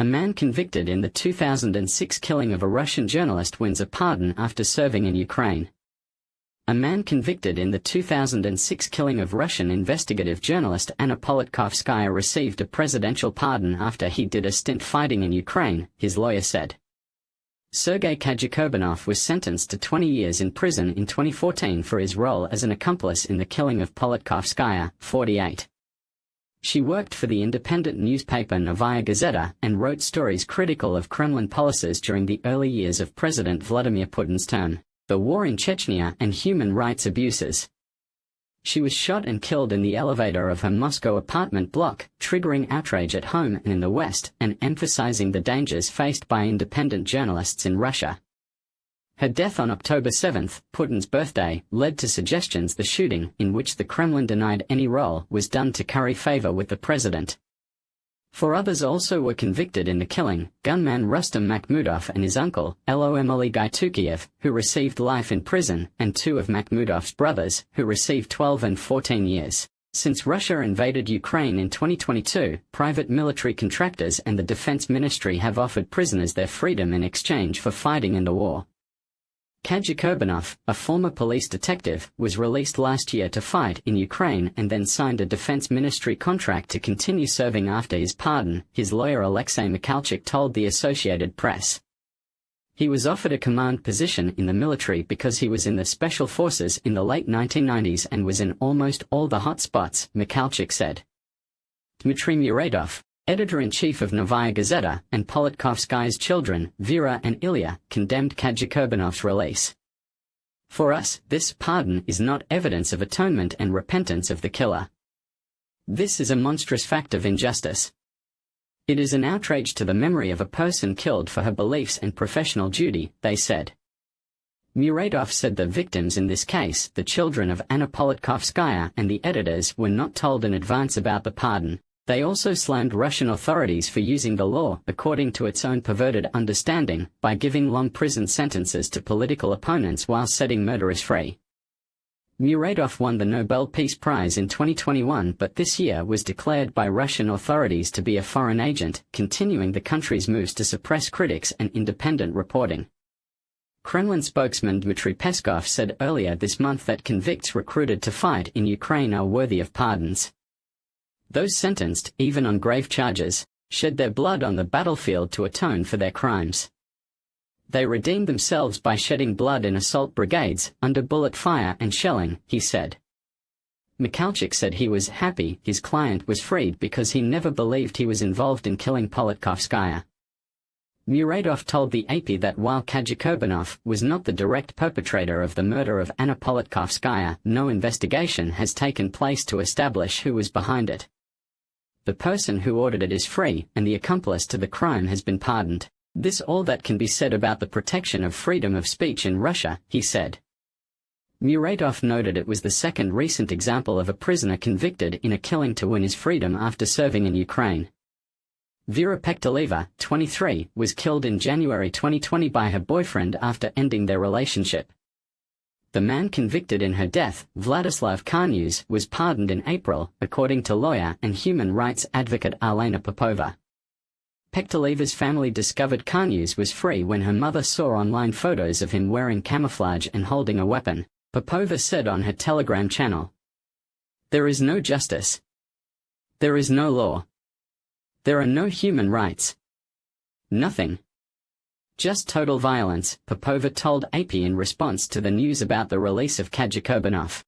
man convicted in the 2006 killing of a Russian journalist wins a pardon after serving in Ukraine. A man convicted in the 2006 killing of Russian investigative journalist Anna Politkovskaya received a presidential pardon after he did a stint fighting in Ukraine, his lawyer said. Sergei Kajikobanov was sentenced to 20 years in prison in 2014 for his role as an accomplice in the killing of Politkovskaya, 48. She worked for the independent newspaper Novaya Gazeta and wrote stories critical of Kremlin policies during the early years of President Vladimir Putin's term, the war in Chechnya and human rights abuses. She was shot and killed in the elevator of her Moscow apartment block, triggering outrage at home and in the West and emphasizing the dangers faced by independent journalists in Russia. Her death on October 7, Putin's birthday, led to suggestions the shooting, in which the Kremlin denied any role, was done to curry favor with the president. Four others also were convicted in the killing: gunman Rustam Makhmudov and his uncle, Emily Gaitukiev, who received life in prison, and two of Makhmudov's brothers, who received 12 and 14 years. Since Russia invaded Ukraine in 2022, private military contractors and the Defense Ministry have offered prisoners their freedom in exchange for fighting in the war. Kajikobanov, a former police detective, was released last year to fight in Ukraine and then signed a Defense Ministry contract to continue serving after his pardon, his lawyer Alexei Mikhalchik told the Associated Press. He was offered a command position in the military because he was in the Special Forces in the late 1990s and was in almost all the hot spots, Mikhalchik said. Dmitry Muradov, editor-in-chief of Novaya Gazeta, and Politkovskaya's children, Vera and Ilya, condemned Kajikobanov's release. For us, this pardon is not evidence of atonement and repentance of the killer. This is a monstrous fact of injustice. It is an outrage to the memory of a person killed for her beliefs and professional duty, they said. Muradov said the victims in this case, the children of Anna Politkovskaya and the editors, were not told in advance about the pardon. They also slammed Russian authorities for using the law, according to its own perverted understanding, by giving long prison sentences to political opponents while setting murderers free. Muradov won the Nobel Peace Prize in 2021 but this year was declared by Russian authorities to be a foreign agent, continuing the country's moves to suppress critics and independent reporting. Kremlin spokesman Dmitry Peskov said earlier this month that convicts recruited to fight in Ukraine are worthy of pardons. Those sentenced, even on grave charges, shed their blood on the battlefield to atone for their crimes. They redeemed themselves by shedding blood in assault brigades, under bullet fire and shelling, he said. Mikhalchik said he was happy his client was freed because he never believed he was involved in killing Politkovskaya. Muradov told the AP that while Kajikobanov was not the direct perpetrator of the murder of Anna Politkovskaya, no investigation has taken place to establish who was behind it. The person who ordered it is free, and the accomplice to the crime has been pardoned. This all that can be said about the protection of freedom of speech in Russia, he said. Muradov noted it was the second recent example of a prisoner convicted in a killing to win his freedom after serving in Ukraine. Vera Pektoleva, 23, was killed in January 2020 by her boyfriend after ending their relationship. The man convicted in her death, Vladislav Karnius, was pardoned in April, according to lawyer and human rights advocate Arlena Popova. Pektoleva's family discovered Karnius was free when her mother saw online photos of him wearing camouflage and holding a weapon, Popova said on her Telegram channel. There is no justice. There is no law. There are no human rights. Nothing. Just total violence, Popova told AP in response to the news about the release of Kajikobanov.